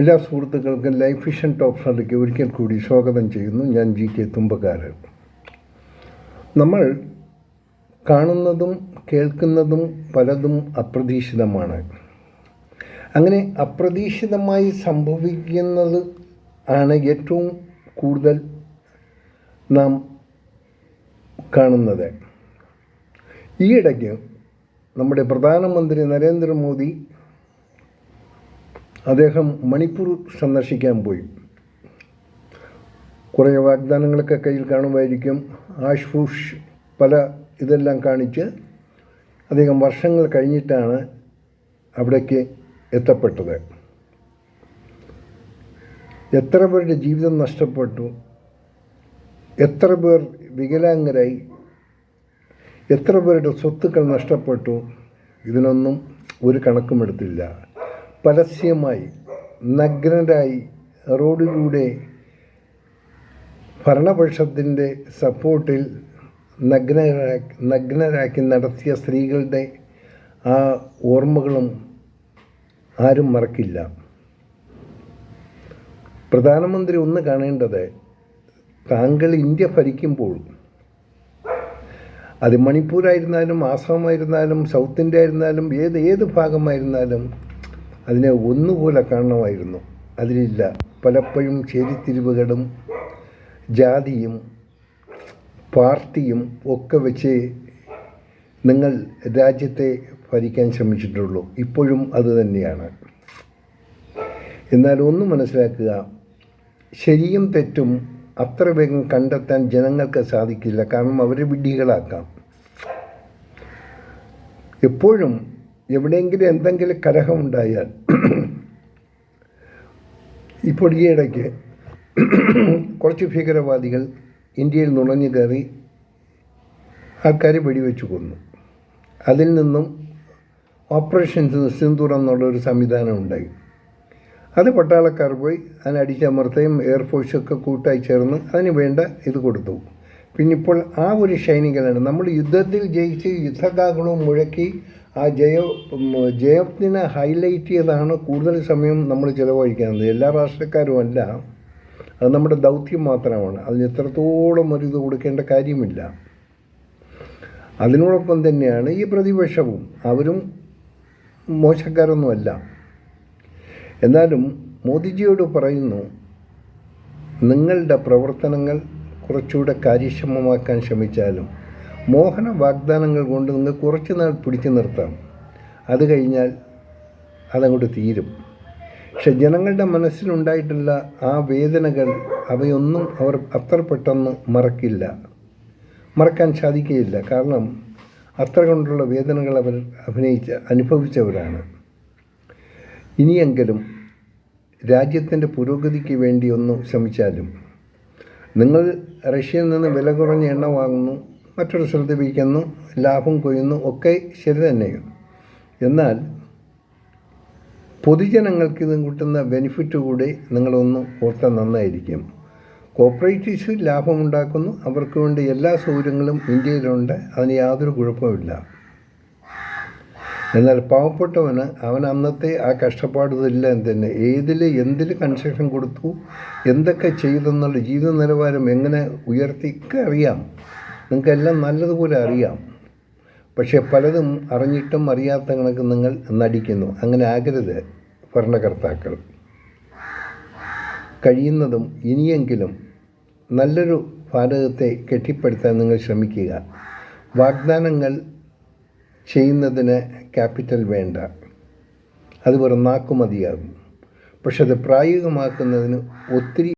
എല്ലാ സുഹൃത്തുക്കൾക്കും life vision ടോക്സിലേക്ക് ഒരിക്കൽ കൂടി സ്വാഗതം ചെയ്യുന്നു. ഞാൻ GK തുമ്പക്കാരൻ. നമ്മൾ കാണുന്നതും കേൾക്കുന്നതും പലതും അപ്രതീക്ഷിതമാണ്. അങ്ങനെ അപ്രതീക്ഷിതമായി സംഭവിക്കുന്നത് ആണ് ഏറ്റവും കൂടുതൽ നാം കാണുന്നത്. ഈയിടയ്ക്ക് നമ്മുടെ പ്രധാനമന്ത്രി നരേന്ദ്രമോദി അദ്ദേഹം മണിപ്പൂർ സന്ദർശിക്കാൻ പോയി. കുറേ വാഗ്ദാനങ്ങളൊക്കെ കയ്യിൽ കാണുമായിരിക്കും. ആഷ്പൂഷ് പല ഇതെല്ലാം കാണിച്ച് അദ്ദേഹം വർഷങ്ങൾ കഴിഞ്ഞിട്ടാണ് അവിടേക്ക് എത്തപ്പെട്ടത്. എത്ര പേരുടെ ജീവിതം നഷ്ടപ്പെട്ടു, എത്ര പേർ വികലാംഗരായി, എത്ര പേരുടെ സ്വത്തുക്കൾ നഷ്ടപ്പെട്ടു, ഇതിനൊന്നും ഒരു കണക്കുമെടുത്തില്ല. പരസ്യമായി നഗ്നരായി റോഡിലൂടെ ഭരണപക്ഷത്തിൻ്റെ സപ്പോർട്ടിൽ നഗ്നരാക്കി നടത്തിയ സ്ത്രീകളുടെ ആ ഓർമ്മകളും ആരും മറക്കില്ല. പ്രധാനമന്ത്രി ഒന്ന് കാണേണ്ടത്, താങ്കൾ ഇന്ത്യ ഭരിക്കുമ്പോൾ അത് മണിപ്പൂരായിരുന്നാലും ആസാമായിരുന്നാലും സൗത്ത് ഇന്ത്യ ആയിരുന്നാലും ഏത് ഭാഗമായിരുന്നാലും അതിനെ ഒന്നുപോലെ കാണണമായിരുന്നു. അതിലില്ല. പലപ്പോഴും ചേരിത്തിരിവുകളും ജാതിയും പാർട്ടിയും ഒക്കെ വെച്ച് നിങ്ങൾ രാജ്യത്തെ ഭരിക്കാൻ ശ്രമിച്ചിട്ടുള്ളൂ. ഇപ്പോഴും അതുതന്നെയാണ്. എന്നാൽ ഒന്ന് മനസ്സിലാക്കുക, ശരിയും തെറ്റും അത്ര വേഗം കണ്ടെത്താൻ ജനങ്ങൾക്ക് സാധിക്കില്ല. കാരണം അവരെ വിഡ്ഢികളാക്കാം. എപ്പോഴും എവിടെയെങ്കിലും എന്തെങ്കിലും കലഹമുണ്ടായാൽ, ഇപ്പോൾ ഈയിടയ്ക്ക് കുറച്ച് ഭീകരവാദികൾ ഇന്ത്യയിൽ നുഴഞ്ഞു കയറി ആൾക്കാരെ വെടിവെച്ച് കൊന്നു. അതിൽ നിന്നും ഓപ്പറേഷൻ സിന്ദൂർ എന്നുള്ളൊരു സംവിധാനം ഉണ്ടായി. അത് പട്ടാളക്കാർ പോയി അതിനെ അടിച്ചമർത്തുകയും എയർഫോഴ്സൊക്കെ കൂട്ടായി ചേർന്ന് അതിന് വേണ്ട ഇത് കൊടുത്തു. പിന്നെ ഇപ്പോൾ ആ ഒരു ഷൈനികളാണ്. നമ്മൾ യുദ്ധത്തിൽ ജയിച്ച് യുദ്ധകാകളവും മുഴക്കി ആ ജയത്തിനെ ഹൈലൈറ്റ് ചെയ്താണ് കൂടുതൽ സമയം നമ്മൾ ചിലവഴിക്കുന്നത്. എല്ലാ രാഷ്ട്രീയക്കാരുമല്ല, അത് നമ്മുടെ ദൗത്യം മാത്രമാണ്. അതിന് എത്രത്തോളം ഒരു ഇത് കൊടുക്കേണ്ട കാര്യമില്ല. അതിനോടൊപ്പം തന്നെയാണ് ഈ പ്രതിപക്ഷവും. അവരും മോശക്കാരൊന്നുമല്ല. എന്നാലും മോദിജിയോട് പറയുന്നു, നിങ്ങളുടെ പ്രവർത്തനങ്ങൾ കുറച്ചുകൂടെ കാര്യക്ഷമമാക്കാൻ ശ്രമിച്ചാലും മോഹന വാഗ്ദാനങ്ങൾ കൊണ്ട് നിങ്ങൾ കുറച്ച് നാൾ പിടിച്ചു നിർത്താം. അത് കഴിഞ്ഞാൽ അതങ്ങോട്ട് തീരും. പക്ഷെ ജനങ്ങളുടെ മനസ്സിലുണ്ടായിട്ടുള്ള ആ വേദനകൾ, അവയൊന്നും അവർ അത്ര പെട്ടെന്ന് മറക്കാൻ സാധിക്കുകയില്ല. കാരണം അത്ര കൊണ്ടുള്ള വേദനകൾ അവർ അനുഭവിച്ചവരാണ്. ഇനിയെങ്കിലും രാജ്യത്തിൻ്റെ പുരോഗതിക്ക് വേണ്ടി ഒന്ന് ശ്രമിച്ചാലും, നിങ്ങൾ റഷ്യയിൽ നിന്ന് വില കുറഞ്ഞ എണ്ണ വാങ്ങുന്നു, മറ്റൊരു സ്ഥലത്ത് വിൽക്കുന്നു, ലാഭം കൊയ്യുന്നു, ഒക്കെ ശരി തന്നെയാണ്. എന്നാൽ പൊതുജനങ്ങൾക്ക് ഇത് കിട്ടുന്ന ബെനിഫിറ്റ് കൂടി നിങ്ങളൊന്ന് ഓർത്താൽ നന്നായിരിക്കും. കോർപ്പറേറ്റീവ്സ് ലാഭമുണ്ടാക്കുന്നു, അവർക്ക് വേണ്ടി എല്ലാ സൗകര്യങ്ങളും ഇന്ത്യയിലുണ്ട്, അതിന് യാതൊരു കുഴപ്പമില്ല. എന്നാൽ പാവപ്പെട്ടവന് അവൻ അന്നത്തെ ആ കഷ്ടപ്പാടിതെല്ലാം തന്നെ എന്തിൽ കൺസെഷൻ കൊടുത്തു, എന്തൊക്കെ ചെയ്തെന്നുള്ള ജീവിത നിലവാരം എങ്ങനെ ഉയർത്തിയൊക്കെ അറിയാം. നിങ്ങൾക്കെല്ലാം നല്ലതുപോലെ അറിയാം. പക്ഷേ പലതും അറിഞ്ഞിട്ടും അറിയാത്ത കണക്ക് നിങ്ങൾ നടിക്കുന്നു. അങ്ങനെ ആകരുത് ഭരണകർത്താക്കൾ. കഴിയുന്നതും ഇനിയെങ്കിലും നല്ലൊരു ഭാരതത്തെ കെട്ടിപ്പടുത്താൻ നിങ്ങൾ ശ്രമിക്കുക. വാഗ്ദാനങ്ങൾ ചെയ്യുന്നതിന് ക്യാപിറ്റൽ വേണ്ട, അത് വെറും നാക്കുമതിയാകും. പക്ഷെ അത് പ്രായോഗികമാക്കുന്നതിന് ഒത്തിരി